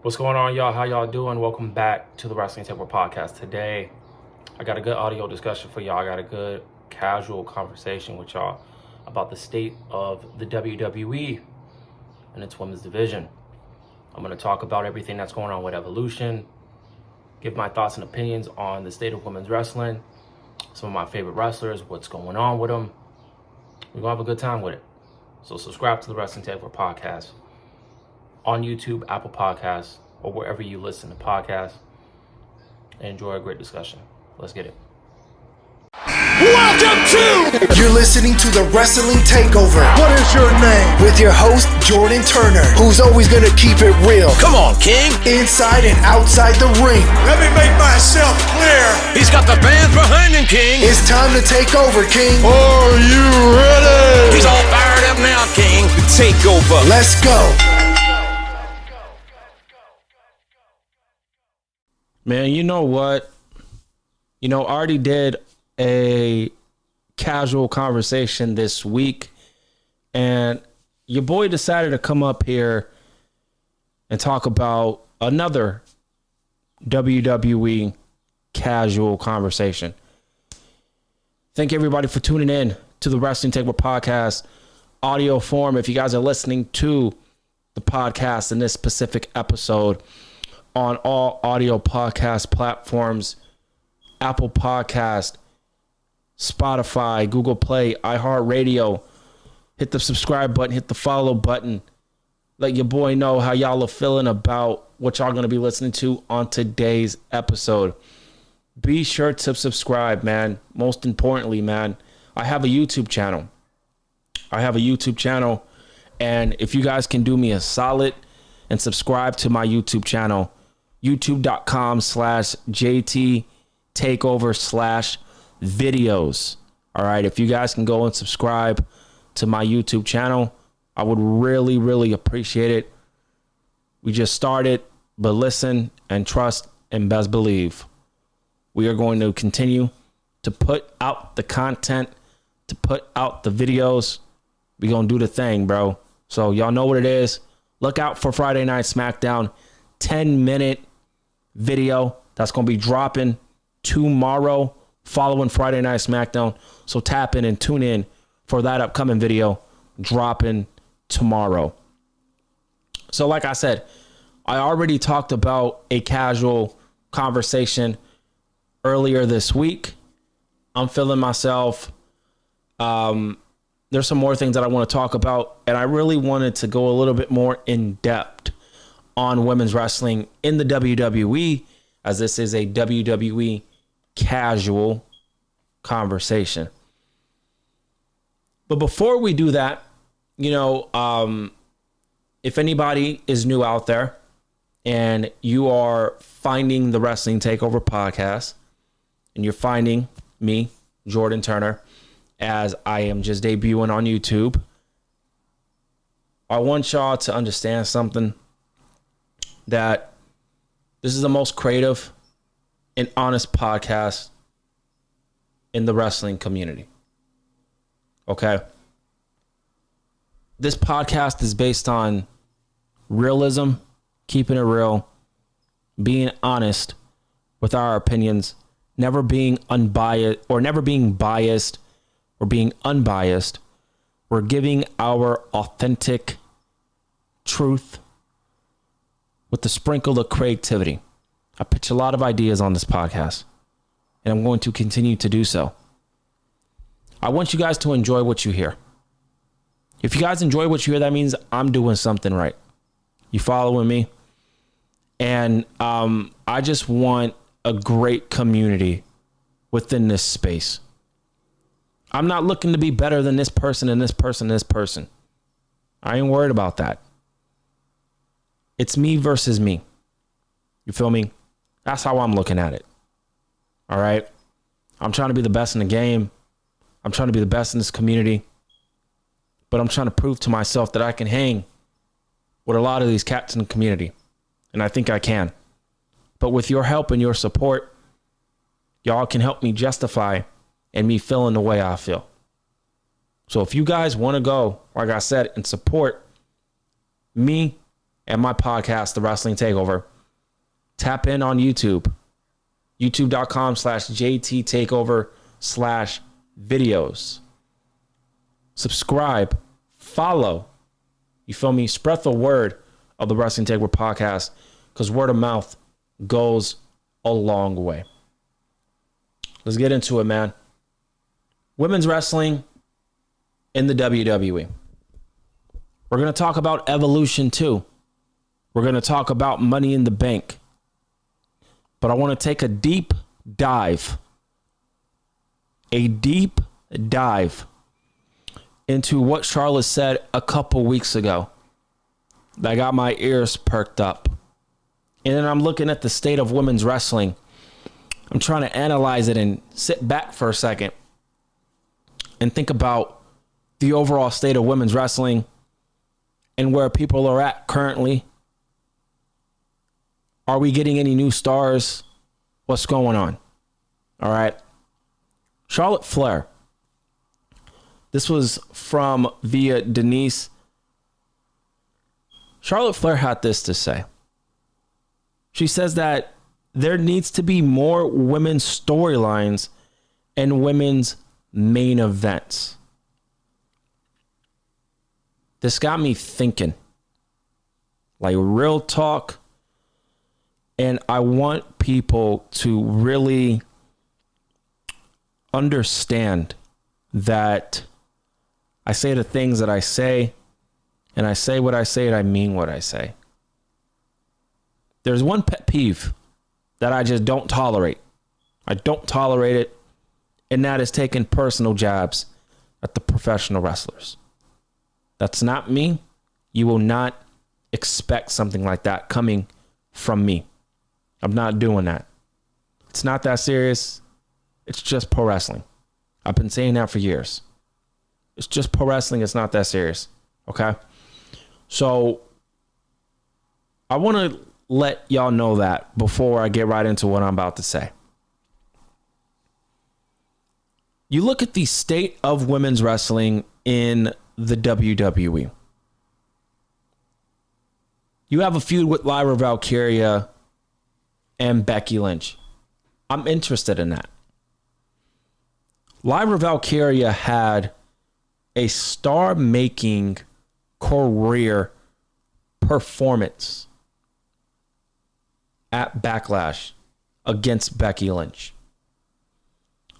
What's going on, y'all? How y'all doing? Welcome back to the Wrestling Takeover podcast. Today, I got a good audio discussion for y'all. I got a good casual conversation with y'all about the state of the WWE and its women's division. I'm going to talk about everything that's going on with Evolution, give my thoughts and opinions on the state of women's wrestling, some of my favorite wrestlers, what's going on with them. We're going to have a good time with it. So subscribe to the Wrestling Takeover podcast on YouTube, Apple Podcasts, or wherever you listen to podcasts, and enjoy a great discussion. Let's get it. Welcome to... You're listening to the Wrestling Takeover. What is your name? With your host, Jordan Turner, who's always gonna keep it real. Come on, King. Inside and outside the ring. Let me make myself clear. He's got the fans behind him, King. It's time to take over, King. Are you ready? He's all fired up now, King. The Takeover. Let's go. Man, you know what? I already did a casual conversation this week, and your boy decided to come up here and talk about another WWE casual conversation. Thank everybody for tuning in to the Wrestling Takeover podcast audio form. If you guys are listening to the podcast in this specific episode on all audio podcast platforms, Apple Podcast, Spotify, Google Play, iHeartRadio, hit the subscribe button, hit the follow button. Let your boy know how y'all are feeling about what y'all going to be listening to on today's episode. Be sure to subscribe, man. Most importantly, man, I have a YouTube channel. And if you guys can do me a solid and subscribe to my YouTube channel, youtube.com/JT takeover/videos. All right. If you guys can go and subscribe to my YouTube channel, I would really, really appreciate it. We just started, but listen and trust and best believe we are going to continue to put out the content, to put out the videos. We're going to do the thing, bro. So y'all know what it is. Look out for Friday Night SmackDown 10-minute video that's going to be dropping tomorrow following Friday Night SmackDown. So tap in and tune in for that upcoming video dropping tomorrow. So like I said, I already talked about a casual conversation earlier this week. I'm feeling myself. There's some more things that I want to talk about, and I really wanted to go a little bit more in depth on women's wrestling in the WWE, as this is a WWE casual conversation. But before we do that, if anybody is new out there and you are finding the Wrestling Takeover podcast and you're finding me, Jordan Turner, as I am just debuting on YouTube, I want y'all to understand something, that this is the most creative and honest podcast in the wrestling community. Okay? This podcast is based on realism, keeping it real, being honest with our opinions, never being unbiased or being unbiased. We're giving our authentic truth with the sprinkle of creativity. I pitch a lot of ideas on this podcast, and I'm going to continue to do so. I want you guys to enjoy what you hear. If you guys enjoy what you hear, that means I'm doing something right. You following me? And I just want a great community within this space. I'm not looking to be better than this person and this person and this person. I ain't worried about that. It's me versus me. You feel me? That's how I'm looking at it. All right? I'm trying to be the best in the game. I'm trying to be the best in this community. But I'm trying to prove to myself that I can hang with a lot of these cats in the community. And I think I can. But with your help and your support, y'all can help me justify and me feeling the way I feel. So if you guys want to go, like I said, and support me and my podcast, The Wrestling Takeover, tap in on YouTube. YouTube.com/JT Takeover/videos. Subscribe, follow. You feel me? Spread the word of the Wrestling Takeover podcast, because word of mouth goes a long way. Let's get into it, man. Women's wrestling in the WWE. We're going to talk about Evolution too. We're going to talk about Money in the Bank. But I want to take a deep dive into what Charlotte said a couple weeks ago. That got my ears perked up. And then I'm looking at the state of women's wrestling. I'm trying to analyze it and sit back for a second and think about the overall state of women's wrestling and where people are at currently. Are we getting any new stars? What's going on? All right. Charlotte Flair. This was from via Denise. Charlotte Flair had this to say. She says that there needs to be more women's storylines and women's main events. This got me thinking. Like real talk. And I want people to really understand that I say the things that I say, and I say what I say, and I mean what I say. There's one pet peeve that I just don't tolerate. I don't tolerate it, and that is taking personal jabs at the professional wrestlers. That's not me. You will not expect something like that coming from me. I'm not doing that. It's not that serious. It's just pro wrestling. I've been saying that for years. It's just pro wrestling. It's not that serious. Okay? So I want to let y'all know that before I get right into what I'm about to say. You look at the state of women's wrestling in the WWE. You have a feud with Lyra Valkyria and Becky Lynch. I'm interested in that. Lyra Valkyria had a star-making career performance at Backlash against Becky Lynch.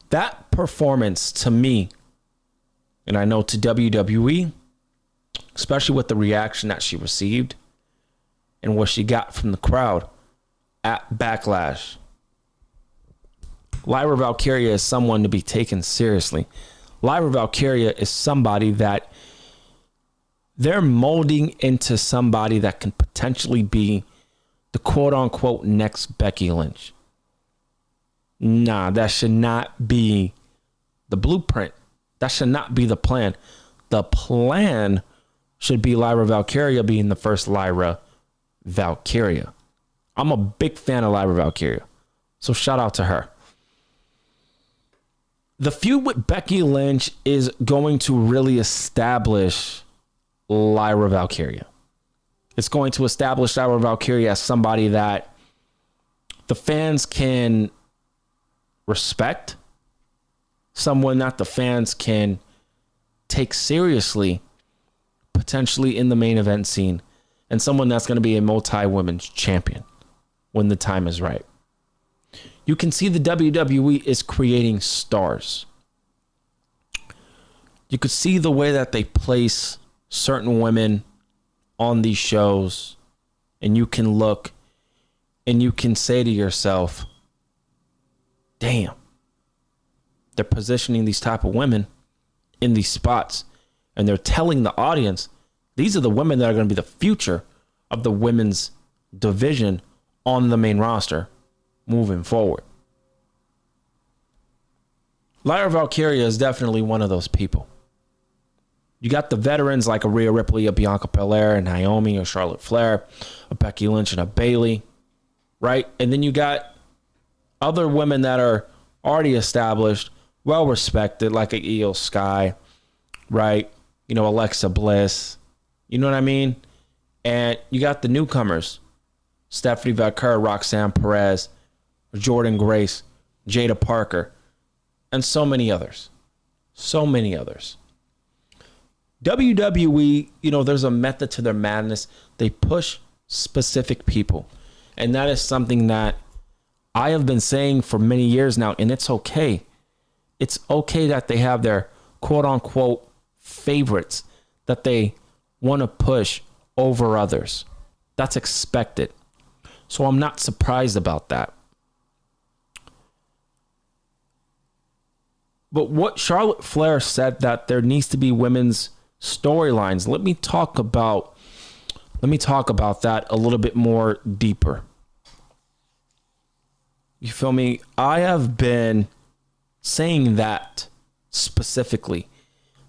That performance to me, and I know to WWE, especially with the reaction that she received and what she got from the crowd at Backlash, Lyra Valkyria is someone to be taken seriously. Lyra Valkyria is somebody that they're molding into somebody that can potentially be the quote-unquote next Becky Lynch. Nah, that should not be the blueprint. That should not be the plan. The plan should be Lyra Valkyria being the first Lyra Valkyria. I'm a big fan of Lyra Valkyria, so shout out to her. The feud with Becky Lynch is going to really establish Lyra Valkyria. It's going to establish Lyra Valkyria as somebody that the fans can respect, someone that the fans can take seriously, potentially in the main event scene, and someone that's going to be a multi-women's champion when the time is right. You can see the WWE is creating stars. You could see the way that they place certain women on these shows, and you can look and you can say to yourself, damn, they're positioning these type of women in these spots, and they're telling the audience these are the women that are going to be the future of the women's division on the main roster moving forward. Lyra Valkyria is definitely one of those people. You got the veterans like a Rhea Ripley, a Bianca Belair, a Naomi, a Charlotte Flair, a Becky Lynch, and a Bayley, right? And then you got other women that are already established, well respected, like a Io Sky, right? You know, Alexa Bliss, you know what I mean? And you got the newcomers, Stephanie Valkyrie, Roxanne Perez, Jordan Grace, Jada Parker, and so many others. So many others. WWE, there's a method to their madness. They push specific people. And that is something that I have been saying for many years now, and it's okay. It's okay that they have their quote-unquote favorites that they want to push over others. That's expected. So I'm not surprised about that. But what Charlotte Flair said, that there needs to be women's storylines. Let me talk about that a little bit more deeper. You feel me? I have been saying that specifically,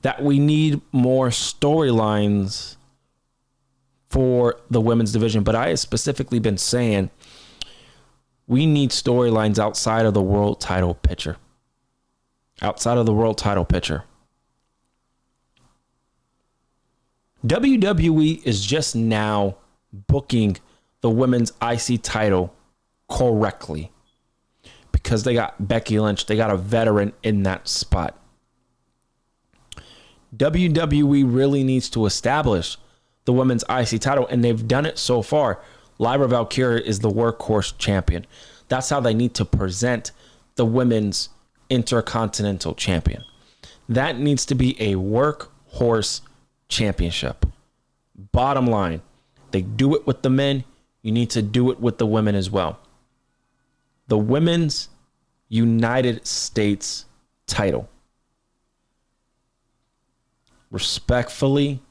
that we need more storylines for the women's division. But I have specifically been saying we need storylines outside of the world title picture. Outside of the world title picture. WWE is just now booking the women's IC title correctly because they got Becky Lynch. They got a veteran in that spot. WWE really needs to establish the women's IC title, and they've done it so far. Lyra Valkyria is the workhorse champion. That's how they need to present the women's Intercontinental champion. That needs to be a workhorse championship. Bottom line, they do it with the men. You need to do it with the women as well. The women's United States title. Respectfully,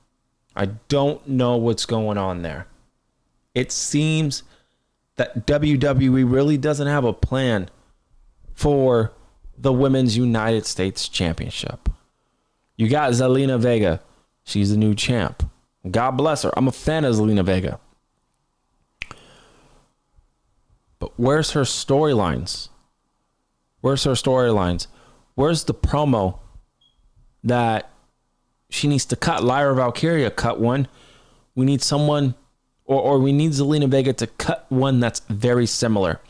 I don't know what's going on there. It seems that WWE really doesn't have a plan for the Women's United States Championship. You got Zelina Vega. She's the new champ. God bless her. I'm a fan of Zelina Vega. But where's her storylines? Where's her storylines? Where's the promo that she needs to cut? Lyra Valkyria cut one. We need someone, or we need Zelina Vega to cut one that's very similar.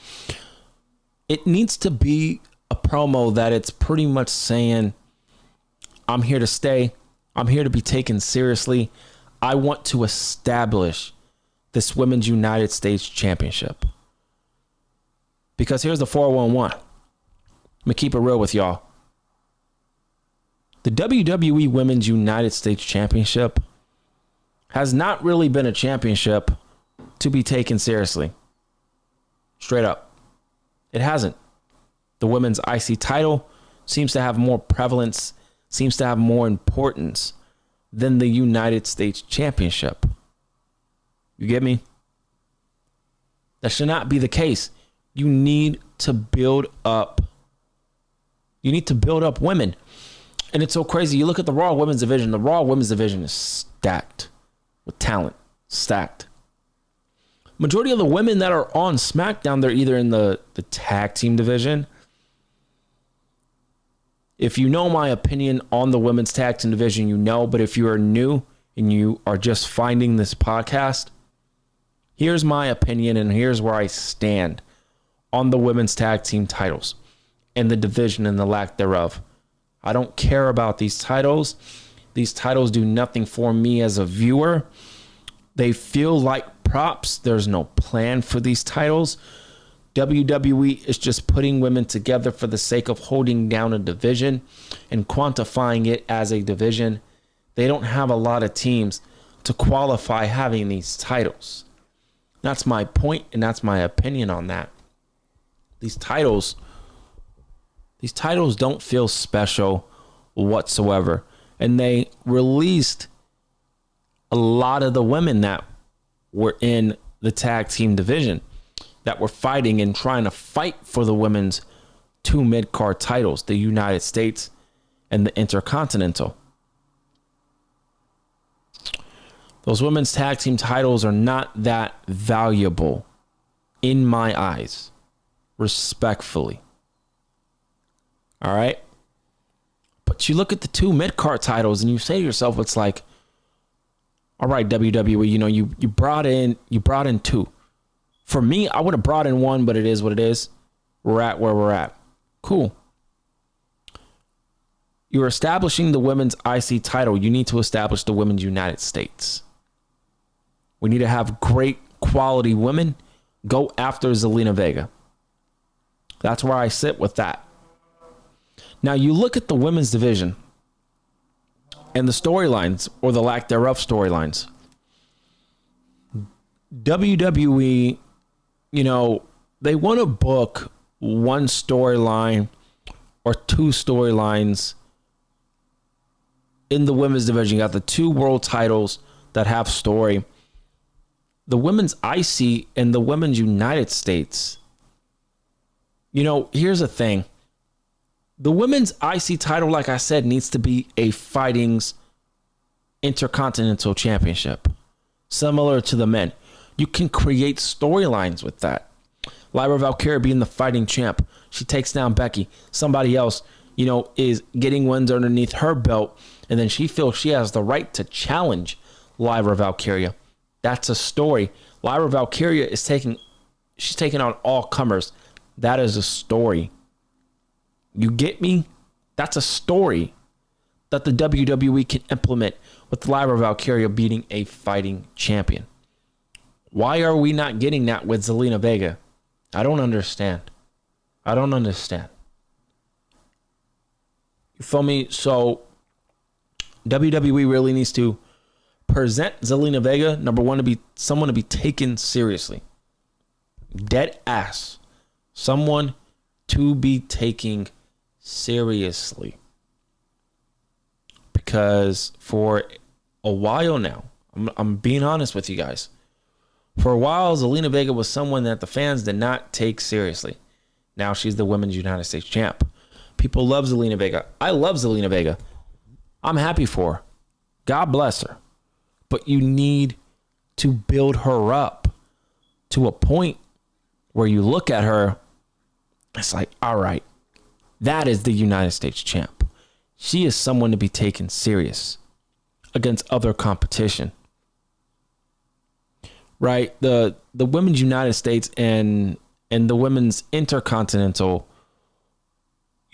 It needs to be a promo that it's pretty much saying, I'm here to stay. I'm here to be taken seriously. I want to establish this Women's United States Championship. Because here's the 411. I'm going to keep it real with y'all. The WWE Women's United States Championship has not really been a championship to be taken seriously. Straight up. It hasn't. The women's IC title seems to have more prevalence, seems to have more importance than the United States Championship. You get me? That should not be the case. You need to build up. You need to build up women. And it's so crazy. You look at the Raw Women's Division. The Raw Women's Division is stacked with talent. Stacked. Majority of the women that are on SmackDown, they're either in the tag team division. If you know my opinion on the women's tag team division, you know. But if you are new and you are just finding this podcast, here's my opinion and here's where I stand on the women's tag team titles and the division and the lack thereof. I don't care about these titles. These titles do nothing for me as a viewer. They feel like props. There's no plan for these titles. WWE is just putting women together for the sake of holding down a division and quantifying it as a division. They don't have a lot of teams to qualify having these titles. That's my point, and that's my opinion on that. These titles don't feel special whatsoever. And they released a lot of the women that were in the tag team division that were fighting and trying to fight for the women's two mid-card titles, the United States and the Intercontinental. Those women's tag team titles are not that valuable in my eyes, respectfully. All right? But you look at the two mid-card titles and you say to yourself, it's like, All right, WWE, you brought in two. For me, I would have brought in one, but it is what it is. We're at where we're at. Cool. You're establishing the women's IC title. You need to establish the women's United States. We need to have great quality women. Go after Zelina Vega. That's where I sit with that. Now, you look at the women's division and the storylines, or the lack thereof storylines. WWE, they want to book one storyline or two storylines in the women's division. You got the two world titles that have story. The women's IC and the women's United States. Here's the thing. The women's IC title, like I said, needs to be a fighting's intercontinental championship, similar to the men. You can create storylines with that. Lyra Valkyria being the fighting champ. She takes down Becky. Somebody else, is getting wins underneath her belt, and then she feels she has the right to challenge Lyra Valkyria. That's a story. Lyra Valkyria she's taking on all comers. That is a story. You get me? That's a story that the WWE can implement with Lyra Valkyria beating a fighting champion. Why are we not getting that with Zelina Vega? I don't understand. You feel me? So WWE really needs to present Zelina Vega, number one, to be someone to be taken seriously. Dead ass. Someone to be taken seriously. Because for a while now, I'm being honest with you guys. For a while, Zelina Vega was someone that the fans did not take seriously. Now she's the Women's United States champ. People love Zelina Vega. I love Zelina Vega. I'm happy for her. God bless her. But you need to build her up to a point where you look at her, it's like, all right, that is the United States champ. She is someone to be taken serious against other competition. Right? The Women's United States and the Women's Intercontinental,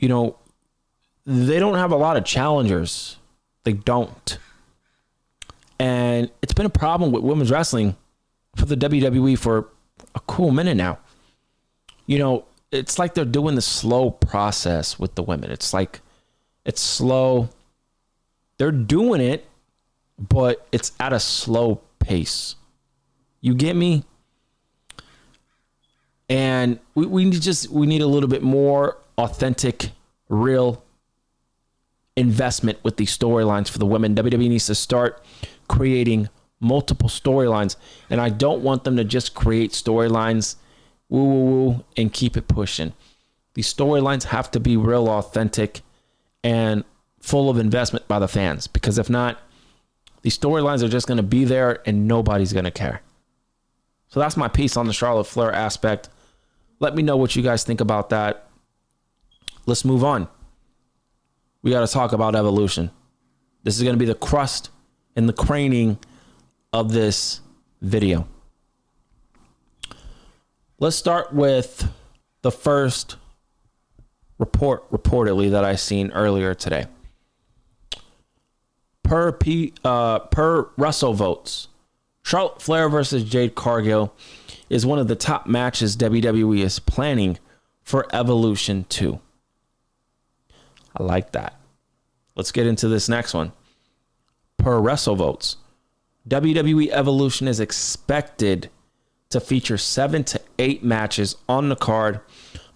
they don't have a lot of challengers. They don't. And it's been a problem with women's wrestling for the WWE for a cool minute now. It's like they're doing the slow process with the women. It's like, it's slow. They're doing it, but it's at a slow pace. You get me? And we need a little bit more authentic, real investment with these storylines for the women. WWE needs to start creating multiple storylines, and I don't want them to just create storylines and keep it pushing. These storylines have to be real authentic and full of investment by the fans, because if not, these storylines are just going to be there and nobody's going to care. So that's my piece on the Charlotte Flair aspect. Let me know what you guys think about that. Let's move on. We got to talk about Evolution. This is going to be the crust and the craning of this video. Let's start with the first reportedly that I seen earlier today. Per Russell votes, Charlotte Flair versus Jade Cargill is one of the top matches WWE is planning for Evolution 2. I like that. Let's get into this next one. Per Wrestle Votes, WWE Evolution is expected to feature 7 to 8 matches on the card,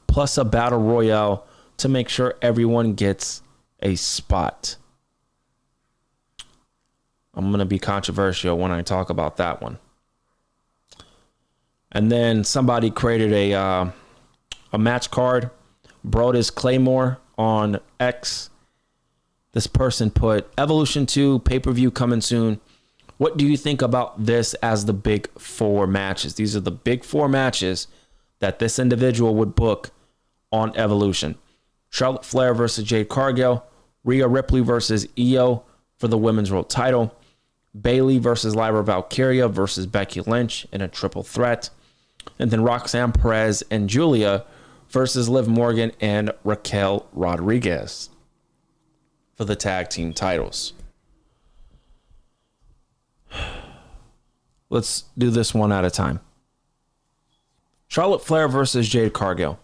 plus a battle royale to make sure everyone gets a spot. I'm going to be controversial when I talk about that one. And then somebody created a match card, Brodus Claymore on X. This person put Evolution 2 pay-per-view coming soon. What do you think about this as the big 4 matches? These are the big 4 matches that this individual would book on Evolution. Charlotte Flair versus Jade Cargill, Rhea Ripley versus Io for the women's world title, Bayley versus Lyra Valkyria versus Becky Lynch in a triple threat. And then Roxanne Perez and Julia versus Liv Morgan and Raquel Rodriguez for the tag team titles. Let's do this one at a time. Charlotte Flair versus Jade Cargill.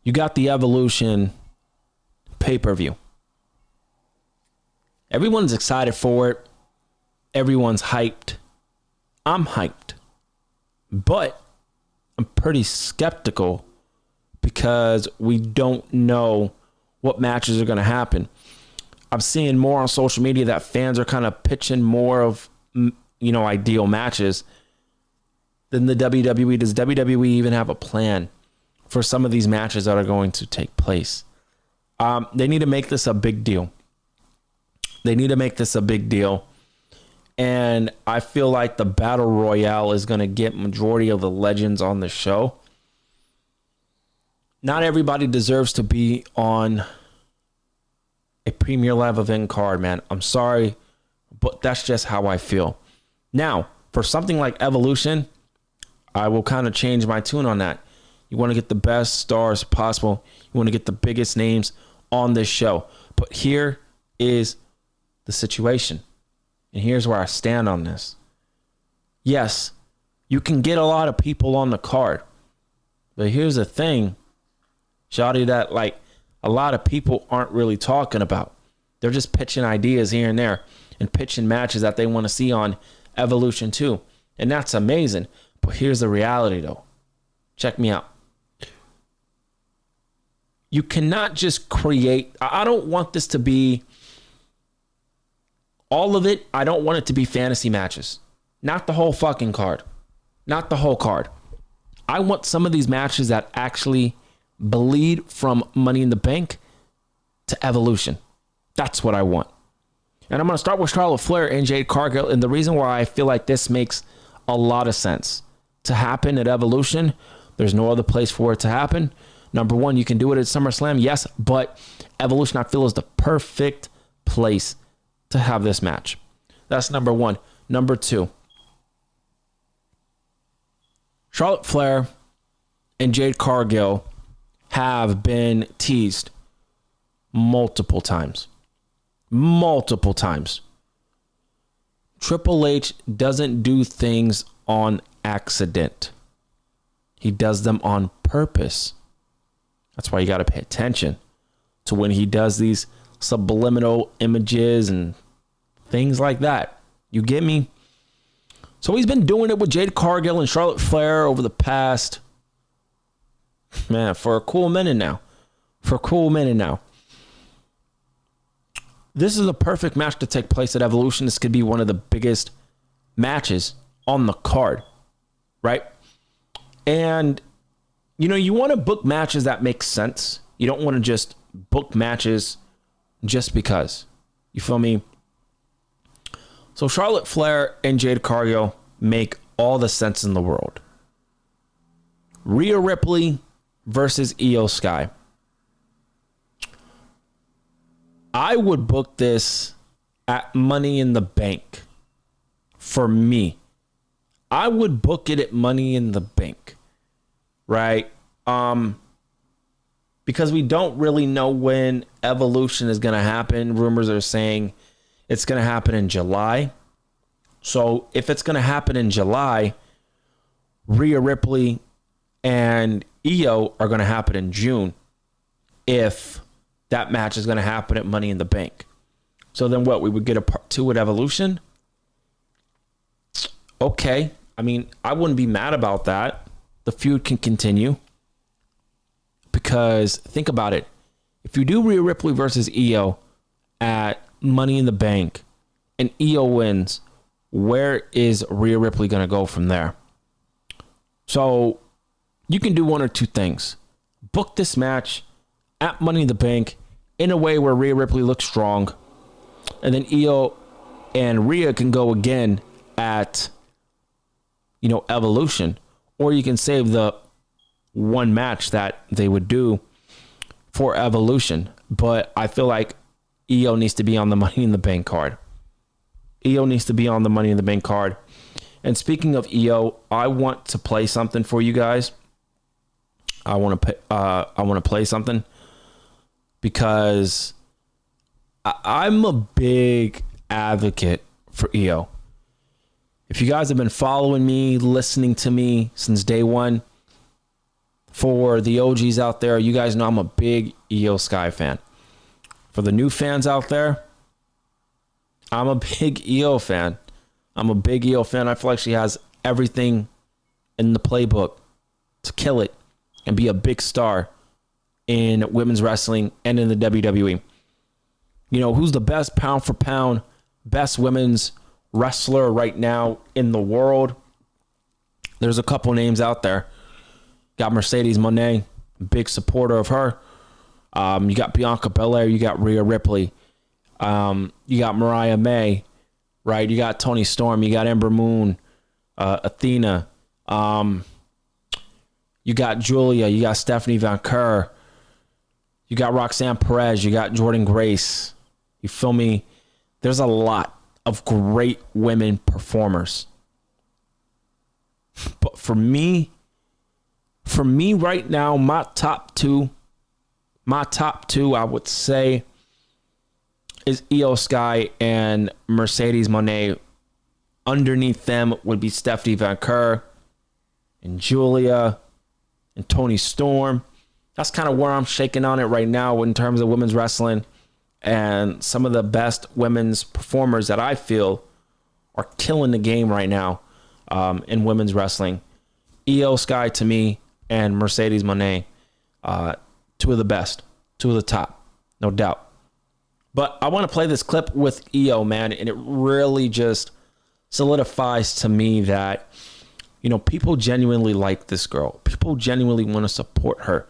You got the Evolution pay-per-view. Everyone's excited for it. Everyone's hyped. I'm hyped. But I'm pretty skeptical because we don't know what matches are going to happen. I'm seeing more on social media that fans are kind of pitching more of, ideal matches than the WWE. Does WWE even have a plan for some of these matches that are going to take place? They need to make this a big deal. And I feel like the Battle Royale is going to get majority of the legends on the show. Not everybody deserves to be on a Premier Live event card, man. I'm sorry, but that's just how I feel. Now, for something like Evolution, I will kind of change my tune on that. You want to get the best stars possible. You want to get the biggest names on this show. But here is the situation. And here's where I stand on this. Yes, you can get a lot of people on the card. But here's the thing, Shawty, that a lot of people aren't really talking about. They're just pitching ideas here and there and pitching matches that they want to see on Evolution 2. And that's amazing. But here's the reality, though. Check me out. You cannot just create. I don't want this to be all of it. I don't want it to be fantasy matches. Not the whole fucking card. Not the whole card. I want some of these matches that actually bleed from Money in the Bank to Evolution. That's what I want. And I'm going to start with Charlotte Flair and Jade Cargill. And the reason why I feel like this makes a lot of sense to happen at Evolution, there's no other place for it to happen. Number one, you can do it at SummerSlam, yes, but Evolution, I feel, is the perfect place to have this match. That's number one. Number two, Charlotte Flair and Jade Cargill have been teased multiple times. Triple H doesn't do things on accident. He does them on purpose. That's why you got to pay attention to when he does these subliminal images and things like that. You get me? So he's been doing it with Jade Cargill and Charlotte Flair over the past, for a cool minute now. This is a perfect match to take place at Evolution. This could be one of the biggest matches on the card, right? And, you want to book matches that make sense. You don't want to just book matches just because. You feel me? So Charlotte Flair and Jade Cargill make all the sense in the world. Rhea Ripley versus Io Sky. I would book this at Money in the Bank. For me, I would book it at Money in the Bank, right? Because we don't really know when Evolution is going to happen. Rumors are saying it's going to happen in July. So if it's going to happen in July, Rhea Ripley and Io are going to happen in June. If that match is going to happen at Money in the Bank. So then what? We would get a part 2 at Evolution? Okay. I wouldn't be mad about that. The feud can continue. Because think about it. If you do Rhea Ripley versus Io at Money in the Bank and Io wins, where is Rhea Ripley going to go from there? So you can do one or two things. Book this match at Money in the Bank in a way where Rhea Ripley looks strong. And then Io and Rhea can go again at, Evolution. Or you can save the one match that they would do for Evolution. But I feel like Io needs to be on the Money in the Bank card. Io needs to be on the Money in the Bank card. And speaking of Io, I want to play something for you guys. I want to play something because I'm a big advocate for Io. If you guys have been following me, listening to me since day one, for the OGs out there, you guys know I'm a big Io Sky fan. For the new fans out there, I'm a big Io fan. I feel like she has everything in the playbook to kill it and be a big star in women's wrestling and in the WWE. You know, who's the best pound for pound, best women's wrestler right now in the world? There's a couple names out there. Got Mercedes Moné, big supporter of her. You got Bianca Belair, you got Rhea Ripley, you got Mariah May, right? You got Toni Storm, you got Ember Moon, Athena, you got Julia, you got Stephanie Van Kerr, you got Roxanne Perez, you got Jordan Grace. You feel me? There's a lot of great women performers. But for me right now, my top two, I would say, is Io Sky and Mercedes Moné. Underneath them would be Stephanie Van Kerr and Julia and Toni Storm. That's kind of where I'm shaking on it right now in terms of women's wrestling and some of the best women's performers that I feel are killing the game right now in women's wrestling. Io Sky to me and Mercedes Moné, two of the best, two of the top, no doubt. But I want to play this clip with Io, man, and it really just solidifies to me that, you know, people genuinely like this girl. People genuinely want to support her.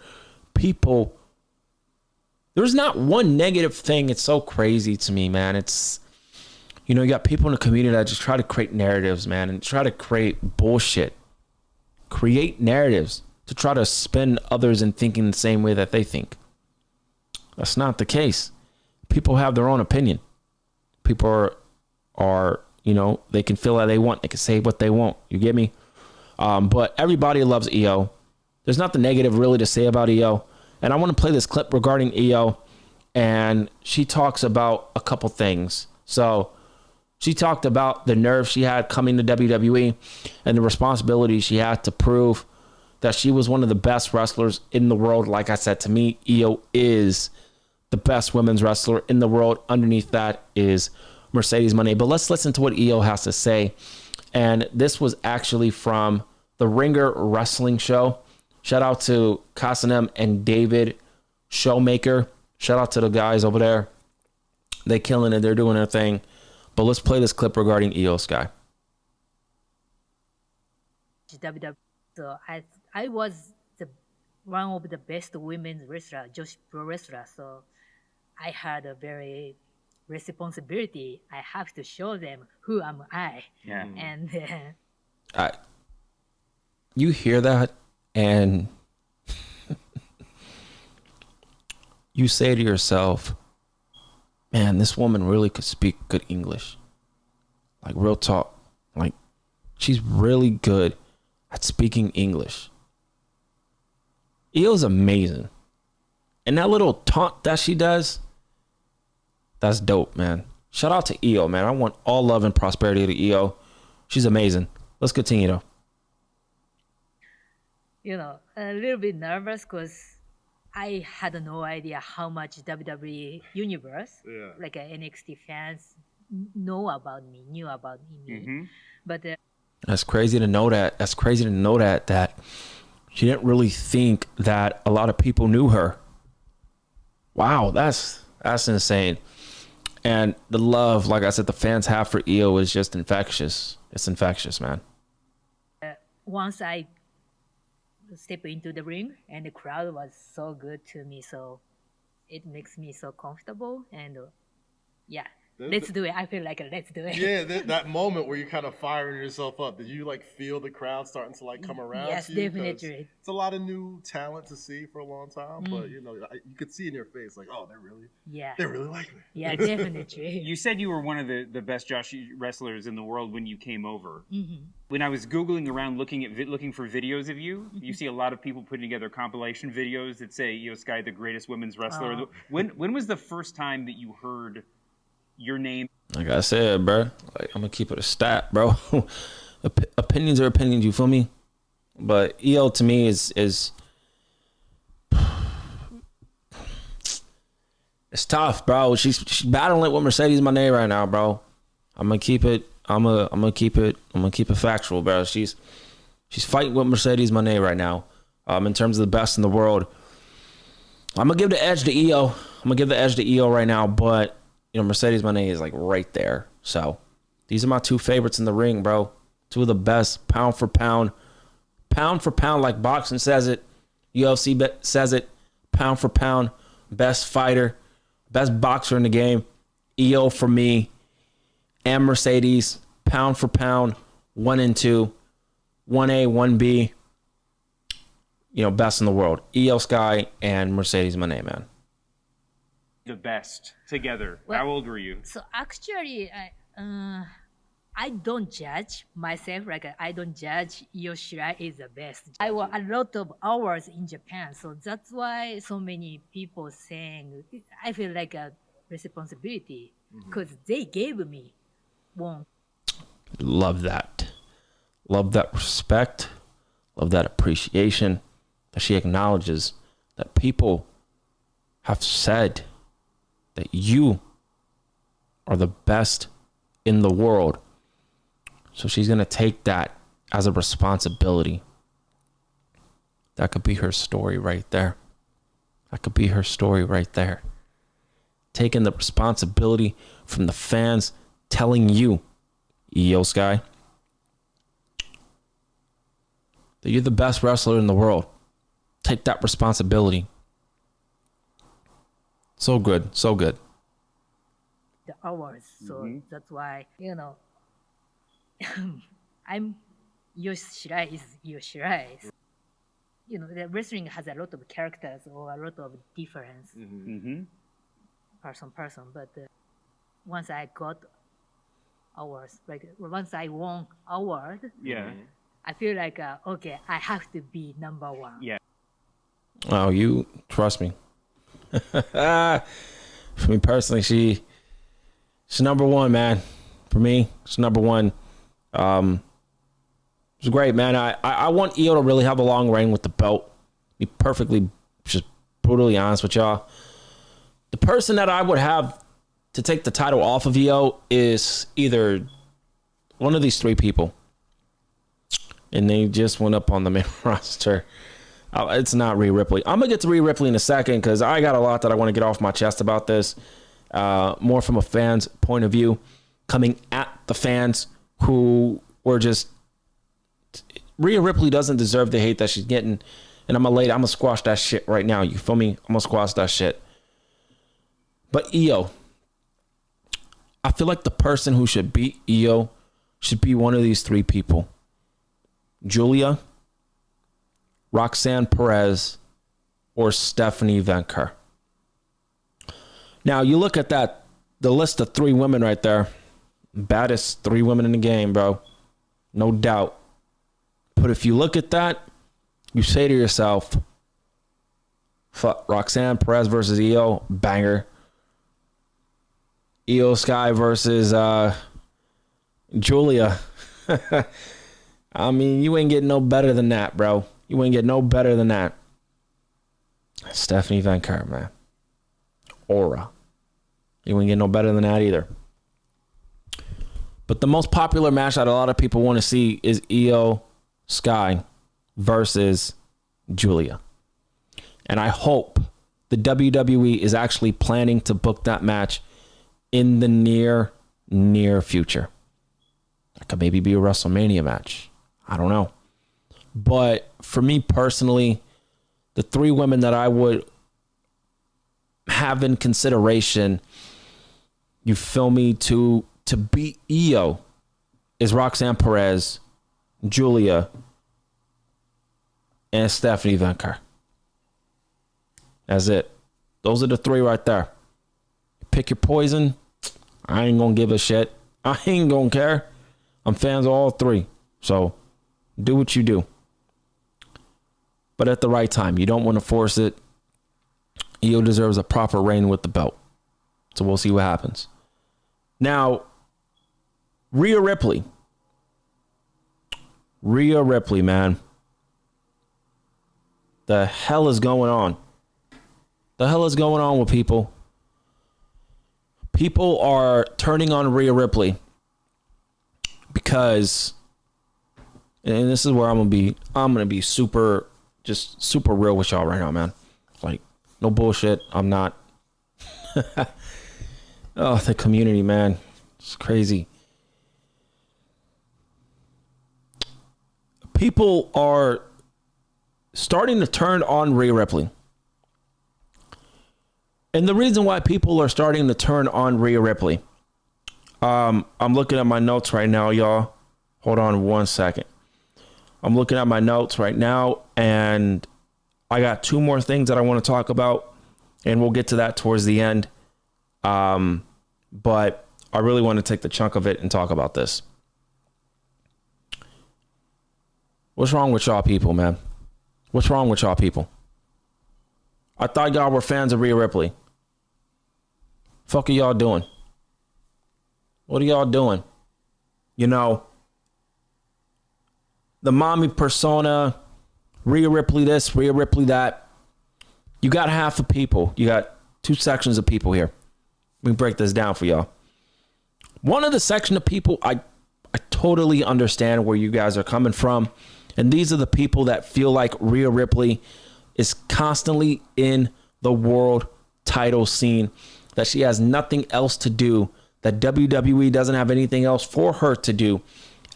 There's not one negative thing. It's so crazy to me, man. It's, you know, you got people in the community that just try to create narratives, man, and try to create bullshit. Create narratives to try to spin others in thinking the same way that they think. That's not the case. People have their own opinion. People are, you know, they can feel how they want. They can say what they want. You get me? But everybody loves Io. There's nothing negative really to say about Io. And I want to play this clip regarding Io. And she talks about a couple things. So she talked about the nerve she had coming to WWE and the responsibility she had to prove that she was one of the best wrestlers in the world. Like I said, to me, Io is the best women's wrestler in the world. Underneath that is Mercedes Moné. But let's listen to what Io has to say. And this was actually from the Ringer Wrestling Show. Shout out to Kasanem and David Showmaker. Shout out to the guys over there. They killing it. They're doing their thing. But let's play this clip regarding Io Sky. WWE. So I was one of the best women's wrestler, just pro wrestler. So I had a very responsibility. I have to show them who am I. Yeah. And you hear that and you say to yourself, man, this woman really could speak good English. Like, real talk. Like, she's really good at speaking English. Io's amazing. And that little taunt that she does, that's dope, man. Shout out to Io, man. I want all love and prosperity to Io. She's amazing. Let's continue, though. you know, a little bit nervous because I had no idea how much WWE universe, like NXT fans, knew about me. Mm-hmm. But That's crazy to know that. That's crazy to know that she didn't really think that a lot of people knew her. Wow, that's insane. And the love, like I said, the fans have for Io is just infectious. It's infectious, man. once I step into the ring, and the crowd was so good to me, so it makes me so comfortable. And yeah, let's do it. I feel like let's do it. Yeah, that moment where you're kind of firing yourself up. Did you like feel the crowd starting to like come around Yes, to you? 'Cause definitely. it's a lot of new talent to see for a long time, but you know, you could see in your face like, oh, they really like me. Yeah, definitely. You said you were one of the best Josh wrestlers in the world when you came over. Mm-hmm. When I was Googling around looking for videos of you, you see a lot of people putting together compilation videos that say Io Sky, the greatest women's wrestler. Oh. When was the first time that you heard your name? Like I said, bro, like I'm gonna keep it a stat, bro. Opinions are opinions, you feel me? But Io to me is it's tough, bro. She's battling it with Mercedes Moné right now, bro. I'm gonna keep it factual, bro. She's fighting with Mercedes Moné right now. In terms of the best in the world, I'm gonna give the edge to Io. Right now, but you know Mercedes Moné is like right there. So these are my two favorites in the ring, bro. Two of the best, pound for pound, like boxing says it, UFC says it, pound for pound, best fighter, best boxer in the game. Io for me, and Mercedes, pound for pound, 1 and 2, 1A, 1B. You know, best in the world. Io Sky and Mercedes Moné, man. The best together. Well, How old were you? So actually, I don't judge myself. Like I don't judge Io Shirai is the best. I work a lot of hours in Japan, so that's why so many people saying I feel like a responsibility because they gave me one. Love that respect. Love that appreciation that she acknowledges that people have said that you are the best in the world. So she's going to take that as a responsibility. That could be her story right there. Taking the responsibility from the fans telling you, Io Sky, that you're the best wrestler in the world. Take that responsibility. So good. The hours, so that's why I'm Io Shirai is Io Shirai. You know, the wrestling has a lot of characters or a lot of difference, person. But once I got awards, like once I won award, I feel like okay, I have to be number one. Yeah. Oh, you trust me. For me personally, she's number one, man. For me, she's number one. It's great, man. I want Io to really have a long reign with the belt. Be perfectly, just brutally honest with y'all. The person that I would have to take the title off of Io is either one of these three people. And they just went up on the main roster. It's not Rhea Ripley. I'm going to get to Rhea Ripley in a second because I got a lot that I want to get off my chest about this. More from a fan's point of view. Coming at the fans who were just... Rhea Ripley doesn't deserve the hate that she's getting. And I'm going to squash that shit right now. You feel me? I'm going to squash that shit. But Io, I feel like the person who should beat Io should be one of these three people. Julia, Roxanne Perez, or Stephanie Venker. Now, you look at that, the list of three women right there. Baddest three women in the game, bro. No doubt. But if you look at that, you say to yourself, fuck, Roxanne Perez versus Io, banger. Io Sky versus Julia. I mean, you ain't getting no better than that, bro. You ain't getting no better than that. Stephanie Venker, man. Aura. You ain't getting no better than that either. But the most popular match that a lot of people want to see is Io Sky versus Julia. And I hope the WWE is actually planning to book that match in the near future. That could maybe be a WrestleMania match. I don't know. But for me personally, the three women that I would have in consideration You feel me? To beat Io is Roxanne Perez, Julia, and Stephanie Venker. That's it. Those are the three right there. Pick your poison. I ain't gonna give a shit. I ain't gonna care. I'm fans of all three. So do what you do. But at the right time. You don't want to force it. Io deserves a proper reign with the belt. So we'll see what happens. Now, Rhea Ripley. Rhea Ripley, man. The hell is going on? The hell is going on with people? People are turning on Rhea Ripley because, and this is where I'm gonna be super real with y'all right now, man. Like, no bullshit. I'm not. Oh, the community, man. It's crazy. People are starting to turn on Rhea Ripley. And the reason why people are starting to turn on Rhea Ripley, I'm looking at my notes right now, y'all. Hold on 1 second. I'm looking at my notes right now, and I got two more things that I want to talk about, and we'll get to that towards the end. But I really want to take the chunk of it and talk about this. What's wrong with y'all people, man? What's wrong with y'all people? I thought y'all were fans of Rhea Ripley. Fuck are y'all doing? What are y'all doing? You know, the mommy persona, Rhea Ripley this, Rhea Ripley that. You got half the people. You got two sections of people here. Let me break this down for y'all. One of the section of people, I totally understand where you guys are coming from. And these are the people that feel like Rhea Ripley is constantly in the world title scene, that she has nothing else to do, that WWE doesn't have anything else for her to do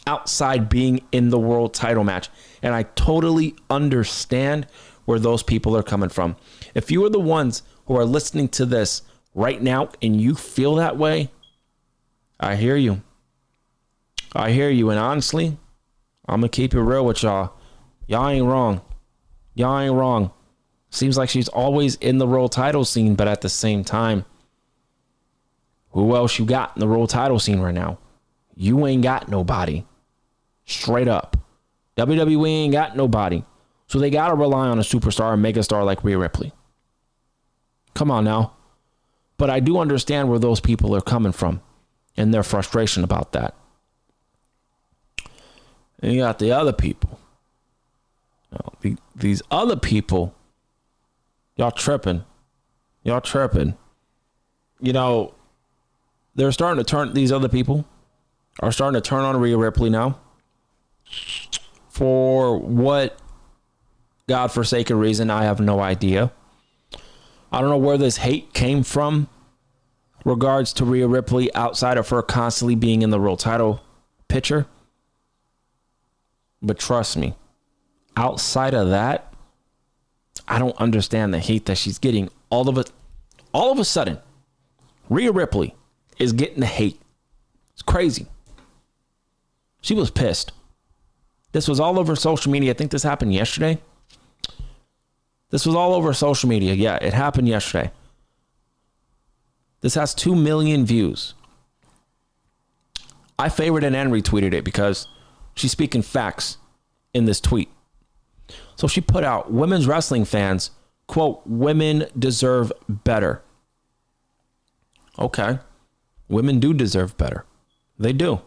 outside being in the world title match. And I totally understand where those people are coming from. If you are the ones who are listening to this right now and you feel that way, I hear you. I hear you. And honestly, I'm going to keep it real with y'all. Y'all ain't wrong. Y'all ain't wrong. Seems like she's always in the world title scene, but at the same time, who else you got in the world title scene right now? You ain't got nobody. Straight up. WWE ain't got nobody. So they got to rely on a superstar, a megastar like Rhea Ripley. Come on now. But I do understand where those people are coming from and their frustration about that. And you got the other people. These other people, y'all tripping. Y'all tripping. You know, they're starting to turn, these other people are starting to turn on Rhea Ripley now. For what godforsaken reason, I have no idea. I don't know where this hate came from regards to Rhea Ripley outside of her constantly being in the world title picture. But trust me, outside of that, I don't understand the hate that she's getting. All of a sudden, Rhea Ripley is getting the hate. It's crazy. She was pissed. This was all over social media. I think this happened yesterday. This was all over social media. Yeah, it happened yesterday. This has 2 million views. I favorited and retweeted it because she's speaking facts in this tweet. So she put out, women's wrestling fans, quote, women deserve better. Okay. Women do deserve better. They do.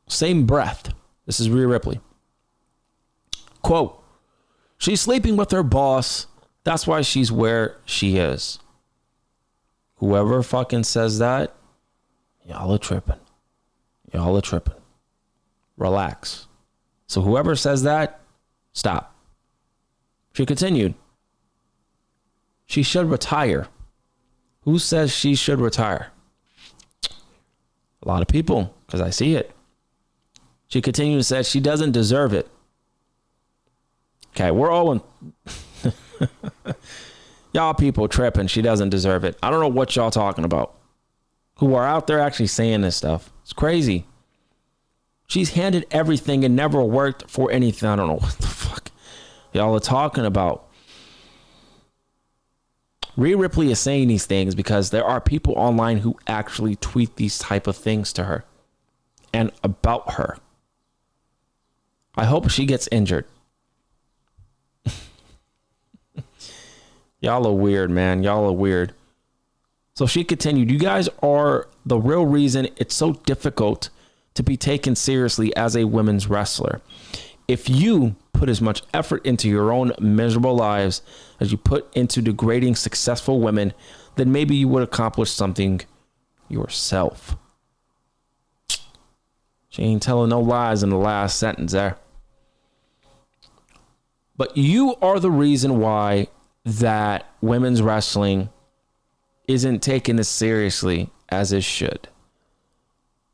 Same breath. This is Rhea Ripley. Quote, she's sleeping with her boss. That's why she's where she is. Whoever fucking says that, y'all are tripping. Y'all are tripping. Relax. So whoever says that, stop. She continued. She should retire. Who says she should retire? A lot of people, because I see it. She continued and said she doesn't deserve it. Okay, we're all in. Y'all people tripping. She doesn't deserve it. I don't know what y'all talking about. who are out there actually saying this stuff. It's crazy. She's handed everything and never worked for anything. I don't know what the fuck y'all are talking about. Rhea Ripley is saying these things because there are people online who actually tweet these type of things to her and about her. I hope she gets injured. Y'all are weird, man. Y'all are weird. So she continued, you guys are the real reason it's so difficult to be taken seriously as a women's wrestler. If you put as much effort into your own miserable lives as you put into degrading successful women, then maybe you would accomplish something yourself. She ain't telling no lies in the last sentence there. But you are the reason why that women's wrestling isn't taken as seriously as it should.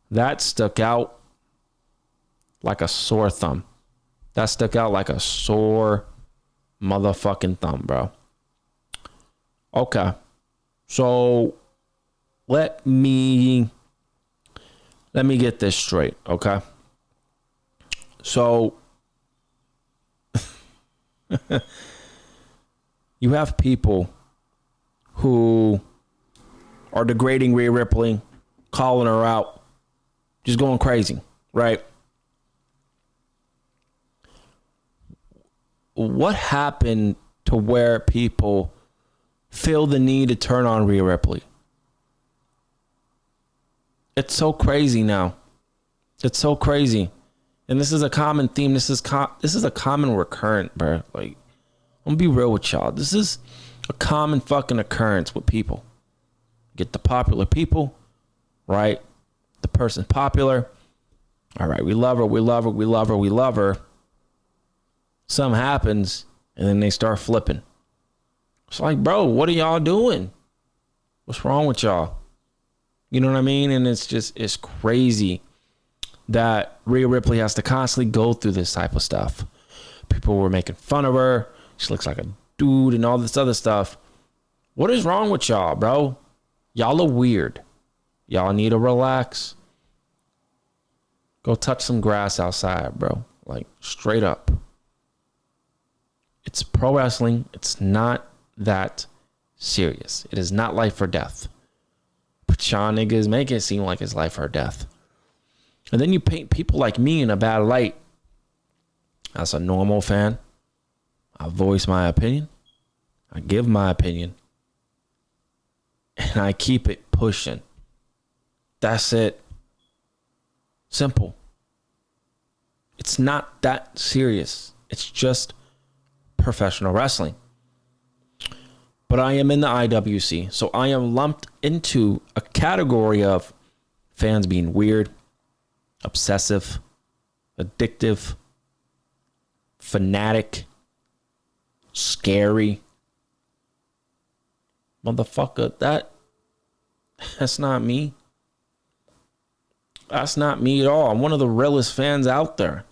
That stuck out like a sore thumb. That stuck out like a sore motherfucking thumb, bro. Okay. So let me get this straight, okay? So you have people who are degrading Rhea Ripley, calling her out, just going crazy, right? What happened to where people feel the need to turn on Rhea Ripley? It's so crazy now. It's so crazy. And this is a common theme. This is a common recurrent, bro. Like, I'm gonna be real with y'all. This is a common fucking occurrence with people. Get the popular people, right? The person popular. All right, we love her, we love her, we love her, we love her. Something happens, and then they start flipping. It's like, bro, what are y'all doing? What's wrong with y'all? You know what I mean? And it's crazy that Rhea Ripley has to constantly go through this type of stuff. People were making fun of her. She looks like a dude and all this other stuff. What is wrong with y'all, bro? Y'all are weird. Y'all need to relax. Go touch some grass outside, bro. Like, straight up. It's pro wrestling. It's not that serious. It is not life or death. But y'all niggas make it seem like it's life or death. And then you paint people like me in a bad light. As a normal fan, I voice my opinion. I give my opinion. And I keep it pushing. That's it. Simple. It's not that serious. It's just professional wrestling. But I am in the IWC, so I am lumped into a category of fans being weird, obsessive, addictive, fanatic, scary. Motherfucker, that's not me. That's not me at all. I'm one of the realest fans out there.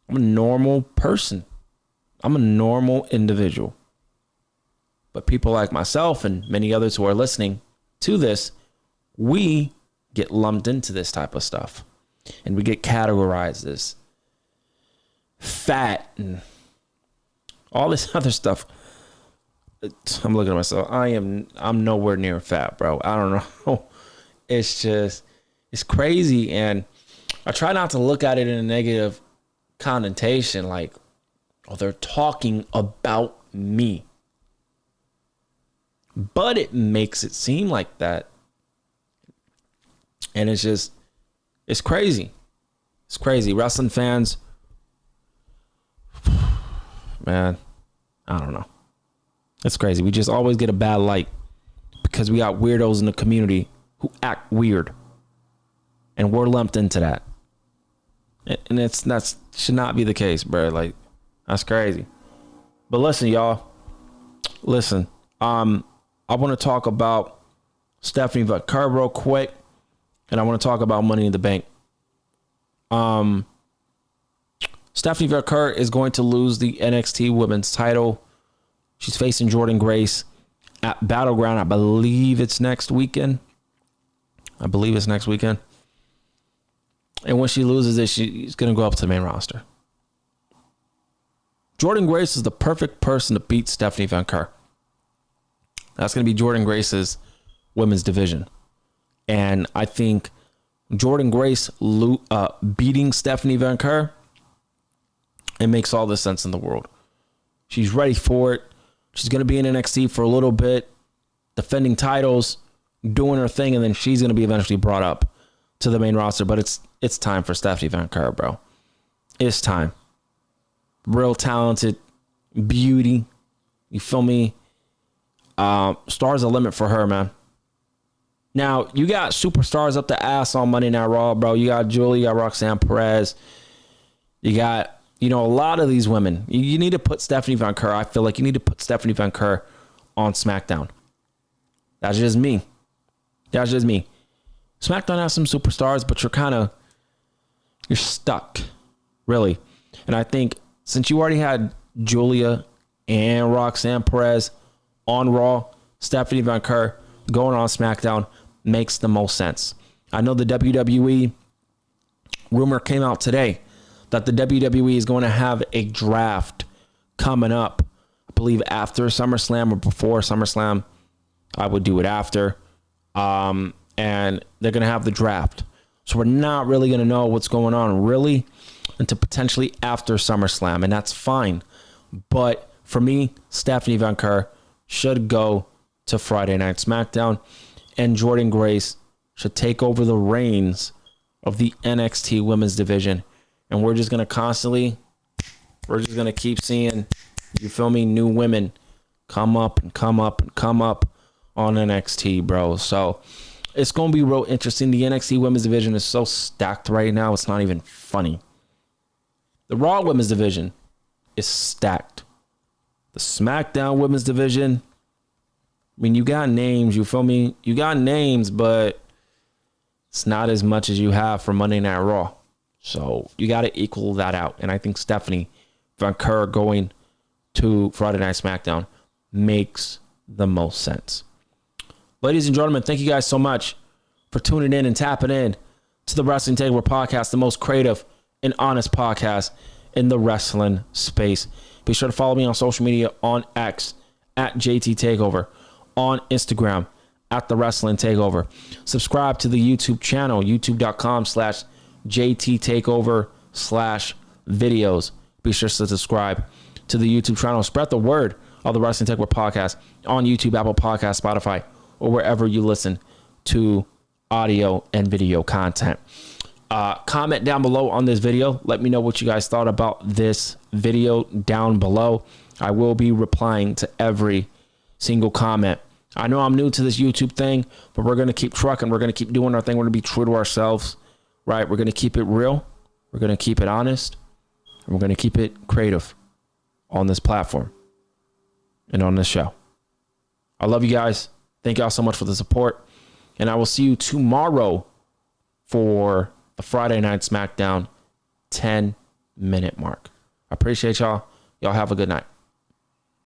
I'm a normal person. I'm a normal individual. But people like myself and many others who are listening to this, we get lumped into this type of stuff. And we get categorized as fat and all this other stuff. I'm looking at myself. I'm nowhere near fat, bro. I don't know. It's crazy. And I try not to look at it in a negative connotation. Like, oh, they're talking about me. But it makes it seem like that. And it's crazy. It's crazy. Wrestling fans, man, I don't know. It's crazy. We just always get a bad light because we got weirdos in the community who act weird. And we're lumped into that. And that should not be the case, bro. Like, that's crazy. But listen, y'all. Listen, I want to talk about Stephanie Kerr real quick, and I want to talk about Money in the Bank. Stephanie Kerr is going to lose the NXT Women's title. She's facing Jordynne Grace at Battleground. I believe it's next weekend. I believe it's next weekend. And when she loses it, she's going to go up to the main roster. Jordynne Grace is the perfect person to beat Stephanie Van Kerr. That's going to be Jordynne Grace's women's division. And I think Jordynne Grace beating Stephanie Van Kerr, it makes all the sense in the world. She's ready for it. She's going to be in NXT for a little bit, defending titles, doing her thing, and then she's going to be eventually brought up to the main roster. But it's time for Stephanie Van Kerr, bro. It's time. Real talented beauty. You feel me? Stars the limit for her, man. Now, you got superstars up the ass on Monday Night Raw, bro. You got Julie, you got Roxanne Perez. You got, a lot of these women. You need to put Stephanie Van Kerr. I feel like you need to put Stephanie Van Kerr on SmackDown. That's just me. SmackDown has some superstars, but you're stuck, really. And I think since you already had Julia and Roxanne Perez on Raw, Stephanie Van Kerr going on SmackDown makes the most sense. I know the WWE rumor came out today that the WWE is going to have a draft coming up, I believe after SummerSlam or before SummerSlam. I would do it after. And they're going to have the draft. So we're not really going to know what's going on really until potentially after SummerSlam. And that's fine. But for me, Stephanie Van Kerr should go to Friday Night SmackDown. And Jordynne Grace should take over the reins of the NXT women's division. And we're just going to keep seeing, you feel me, new women come up on NXT, bro. So it's going to be real interesting. The NXT women's division is so stacked right now. It's not even funny. The Raw women's division is stacked. The SmackDown women's division, I mean, you got names, you feel me? You got names, but it's not as much as you have for Monday Night Raw. So you got to equal that out. And I think Stephanie Van Kerr going to Friday Night SmackDown makes the most sense. Ladies and gentlemen, thank you guys so much for tuning in and tapping in to the Wrestling Takeover podcast, the most creative and honest podcast in the wrestling space. Be sure to follow me on social media on X at JT Takeover, on Instagram at the Wrestling Takeover. Subscribe to the YouTube channel, youtube.com/JT Takeover/videos. Be sure to subscribe to the YouTube channel. Spread the word of the Wrestling Takeover podcast on YouTube, Apple Podcasts, Spotify, or wherever you listen to audio and video content. Comment down below on this video. Let me know what you guys thought about this video down below. I will be replying to every single comment. I know I'm new to this YouTube thing, but we're going to keep trucking. We're going to keep doing our thing. We're going to be true to ourselves, right? We're going to keep it real. We're going to keep it honest. And we're going to keep it creative on this platform and on this show. I love you guys. Thank y'all so much for the support. And I will see you tomorrow for the Friday Night SmackDown 10-minute mark. I appreciate y'all. Y'all have a good night.